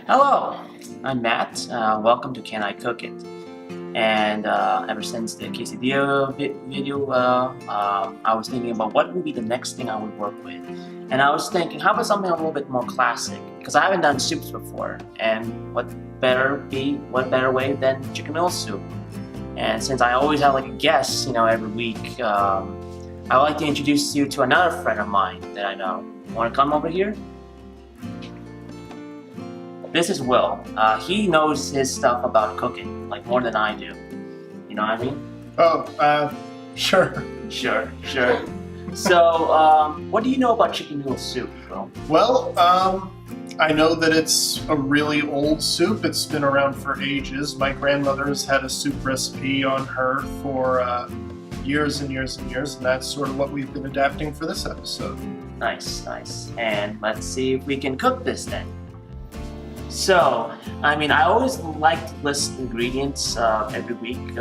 Hello, I'm Matt. Welcome to Can I Cook It? And ever since the quesadilla video, I was thinking about what would be the next thing I would work with. And I was thinking, how about something a little bit more classic? Because I haven't done soups before, and what better way than chicken noodle soup? And since I always have like a guest, every week, I would like to introduce you to another friend of mine that I know. Want to come over here? This is Will. He knows his stuff about cooking, like more than I do. You know what I mean? Oh, sure. Sure. So, what do you know about chicken noodle soup, Will? Well, I know that it's a really old soup. It's been around for ages. My grandmother's had a soup recipe on her for years and years and years, and that's sort of what we've been adapting for this episode. Nice. And let's see if we can cook this then. So, I always like to list ingredients every week in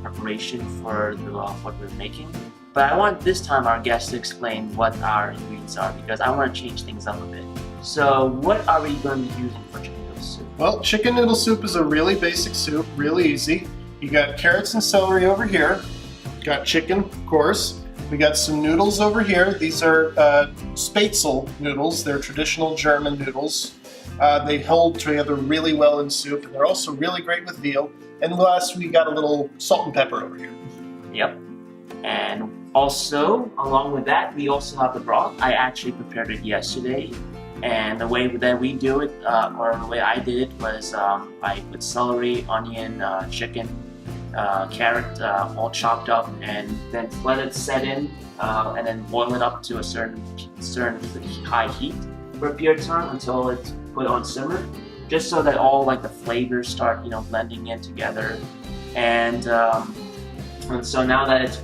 preparation for what we're making. But I want this time our guest to explain what our ingredients are because I want to change things up a bit. So, what are we going to be using for chicken noodle soup? Well, chicken noodle soup is a really basic soup, really easy. You got carrots and celery over here. Got chicken, of course. We got some noodles over here. These are Spätzle noodles. They're traditional German noodles. They hold together really well in soup, and they're also really great with veal. And last, we got a little salt and pepper over here. Yep. And also, along with that, we also have the broth. I actually prepared it yesterday, and the way that we do it, or the way I did it, was I put celery, onion, chicken, carrot, all chopped up, and then let it set in, and then boil it up to a certain high heat for a period of time until it's put on simmer, just so that all like the flavors start blending in together. And so now that it's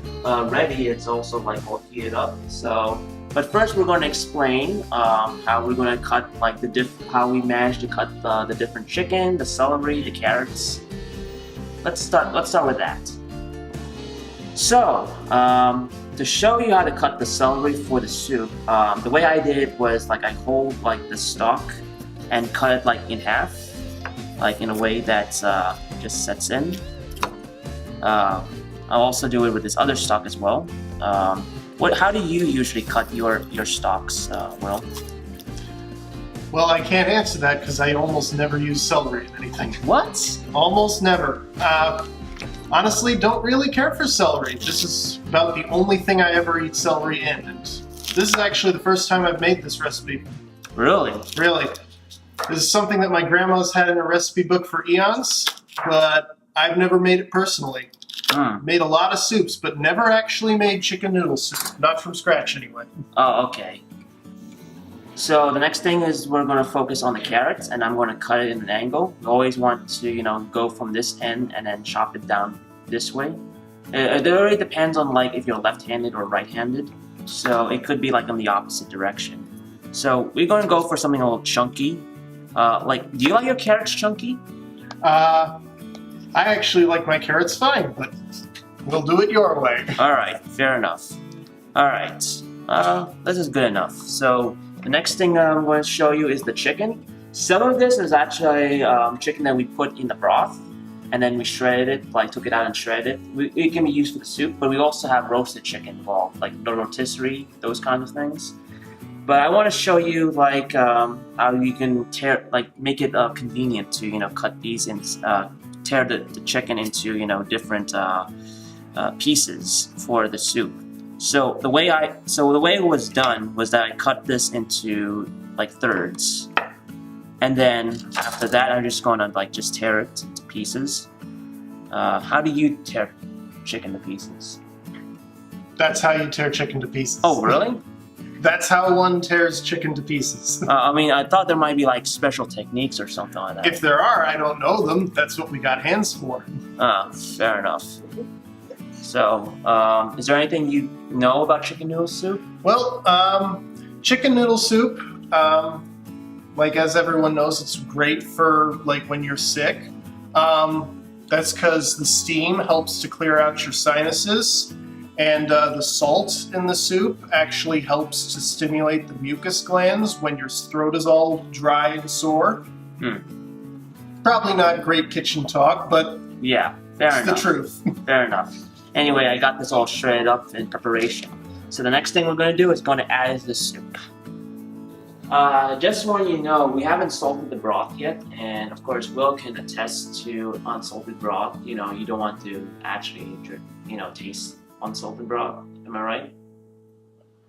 ready, it's also like all heated up. So, but first we're going to explain how we're going to cut like how we managed to cut the different chicken, the celery, the carrots. Let's start with that. So, to show you how to cut the celery for the soup, the way I did it was like I hold like the stalk and cut it like in half, like in a way that just sets in. I'll also do it with this other stalk as well. How do you usually cut your stalks, Will? Well, I can't answer that because I almost never use celery in anything. What? Almost never. Honestly, don't really care for celery. This is about the only thing I ever eat celery in. And this is actually the first time I've made this recipe. Really? Really. This is something that my grandma's had in a recipe book for eons, but I've never made it personally. Made a lot of soups, but never actually made chicken noodle soup. Not from scratch, anyway. Oh, okay. So the next thing is we're going to focus on the carrots, and I'm going to cut it in an angle. You always want to, go from this end and then chop it down this way. It really depends on like if you're left-handed or right-handed. So it could be like in the opposite direction. So we're going to go for something a little chunky. Do you like your carrots chunky? I actually like my carrots fine, but we'll do it your way. All right, fair enough. All right, this is good enough. So the next thing I'm going to show you is the chicken. Some of this is actually chicken that we put in the broth, and then we shredded it, like took it out and shredded it. It can be used for the soup, but we also have roasted chicken involved, like the rotisserie, those kinds of things. But I want to show you like how you can make it convenient to cut these and tear the chicken into different pieces for the soup. So the way it was done was that I cut this into like thirds, and then after that I'm just going to just tear it to pieces. How do you tear chicken to pieces? That's how you tear chicken to pieces. Oh, really? That's how one tears chicken to pieces. I thought there might be like special techniques or something like that. If there are, I don't know them. That's what we got hands for. Fair enough. So, is there anything you know about chicken noodle soup? Well, chicken noodle soup, like as everyone knows, it's great for like when you're sick. That's because the steam helps to clear out your sinuses. And the salt in the soup actually helps to stimulate the mucus glands when your throat is all dry and sore. Probably not great kitchen talk, but Yeah, fair it's enough. the truth. Fair enough. Anyway, I got this all shredded up in preparation. So the next thing we're going to do is going to add the soup. Just so you know, we haven't salted the broth yet, and of course Will can attest to unsalted broth. You know, you don't want to actually, taste unsalted broth. Am I right?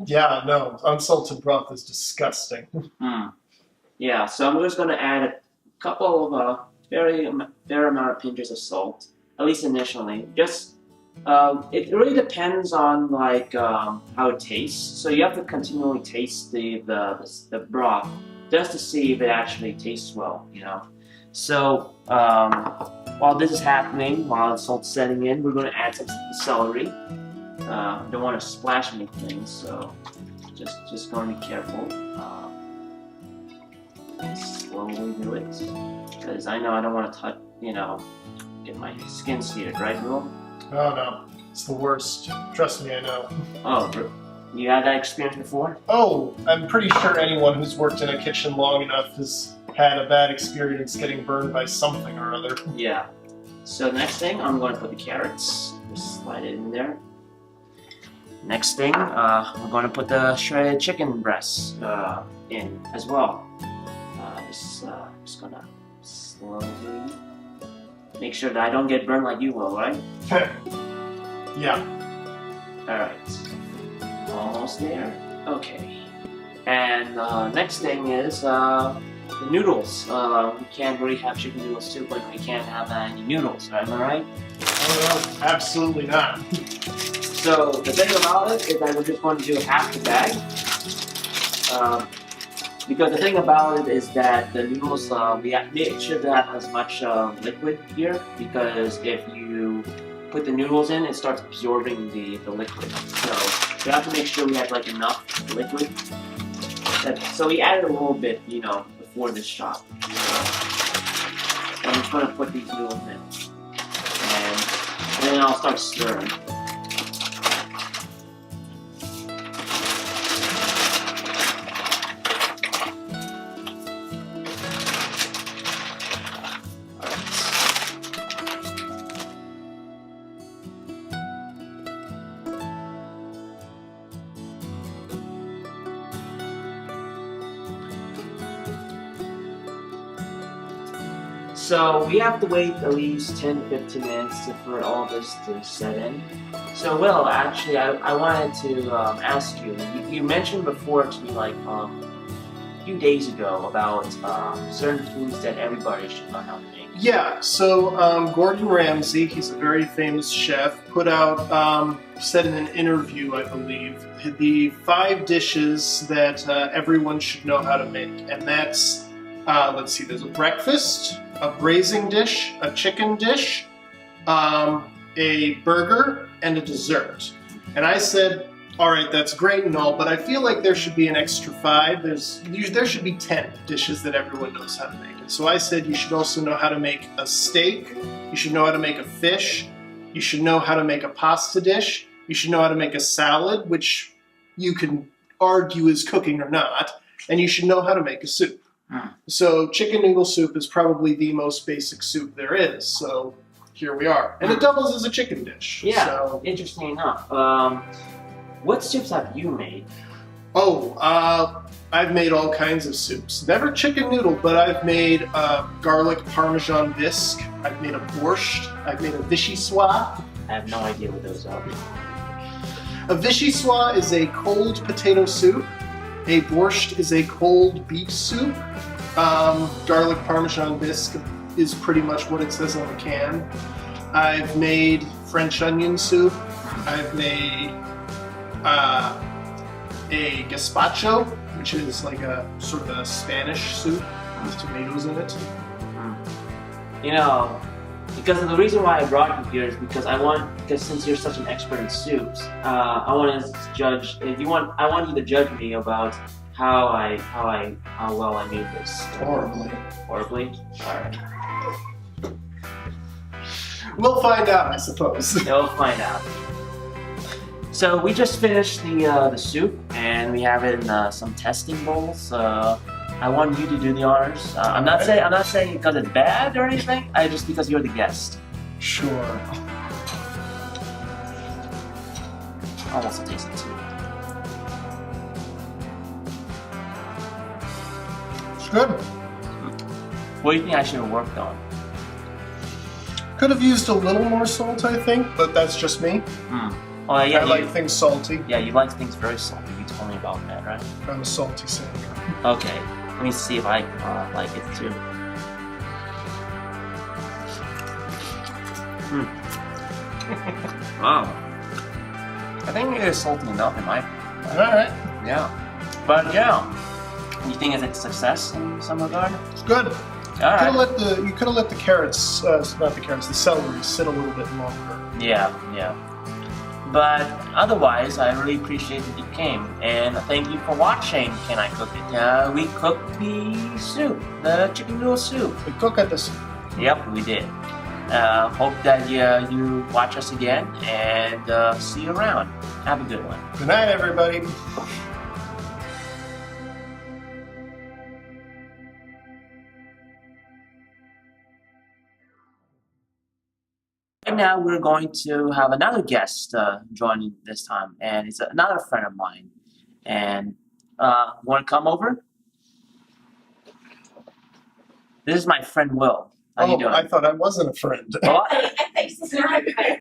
Yeah, no, unsalted broth is disgusting. Yeah, so I'm just going to add a couple of fair amount of pinches of salt, at least initially. Just it really depends on how it tastes. So you have to continually taste the broth just to see if it actually tastes well, you know. So while this is happening, while the salt's setting in, we're going to add some celery. Don't want to splash anything, so just going to be careful. Slowly do it, because I know I don't want to touch, get my skin seared, right, Will? Oh no, it's the worst. Trust me, I know. Oh, you had that experience before? Oh, I'm pretty sure anyone who's worked in a kitchen long enough has had a bad experience getting burned by something or other. Yeah. So next thing, I'm going to put the carrots. Just slide it in there. Next thing, we're going to put the shredded chicken breasts in as well. Just gonna slowly make sure that I don't get burned like you will, right? Yeah. Alright. Almost there. Okay. And next thing is the noodles. We can't really have chicken noodle soup when we can't have any noodles, right? Am I right? Oh no, absolutely not. So the thing about it is that we're just going to do half the bag. Because the thing about it is that the noodles, we make sure to have as much liquid here, because if you put the noodles in, it starts absorbing the liquid. So you have to make sure we have enough liquid. So we added a little bit, before this shot. So I'm just going to put these noodles in. And then I'll start stirring. So we have to wait at least 10 to 15 minutes for all this to set in. So Will, actually, I wanted to ask you, you mentioned before to me a few days ago about certain foods that everybody should learn how to make. Yeah, so Gordon Ramsay, he's a very famous chef, put out, said in an interview, I believe, the 5 dishes that everyone should know how to make. And that's, let's see, there's a breakfast, a braising dish, a chicken dish, a burger, and a dessert. And I said, all right, that's great and all, but I feel like there should be an extra 5. There should be 10 dishes that everyone knows how to make. And so I said you should also know how to make a steak, you should know how to make a fish, you should know how to make a pasta dish, you should know how to make a salad, which you can argue is cooking or not, and you should know how to make a soup. So chicken noodle soup is probably the most basic soup there is, so here we are. And it doubles as a chicken dish. Yeah, so. Interesting enough. What soups have you made? Oh, I've made all kinds of soups. Never chicken noodle, but I've made garlic parmesan bisque. I've made a borscht. I've made a vichyssoise. I have no idea what those are. A vichyssoise is a cold potato soup. A borscht is a cold beef soup. Garlic parmesan bisque is pretty much what it says on the can. I've made French onion soup. I've made a gazpacho, which is like a sort of a Spanish soup with tomatoes in it. Because the reason why I brought you here is because since you're such an expert in soups, I want to judge. I want you to judge me about how well I made this. Horribly. Horribly? Alright. We'll find out, I suppose. We'll find out. So we just finished the soup, and we have it in some testing bowls. I want you to do the honors. I'm not saying because it's bad or anything. Just because you're the guest. Sure. Almost a taste it too. It's good. What do you think I should have worked on? Could have used a little more salt, I think, but that's just me. Oh yeah, I like things salty. Yeah, you like things very salty. You told me about that, right? I'm a salty sailor. Okay, let me see if I like it too. Wow. I think it is salty enough in my opinion. Alright. Yeah. But yeah. You think it's a success in some regard? It's good. Alright. You could have let the carrots, not the carrots, the celery sit a little bit longer. Yeah. But otherwise, I really appreciate that you came. And thank you for watching Can I Cook It? We cooked the soup, the chicken noodle soup. We cook at this. Yep, we did. Hope that you watch us again and see you around. Have a good one. Good night, everybody. And now we're going to have another guest joining this time, and it's another friend of mine. And want to come over? This is my friend Will. How you doing? I thought I wasn't a friend. Oh, I think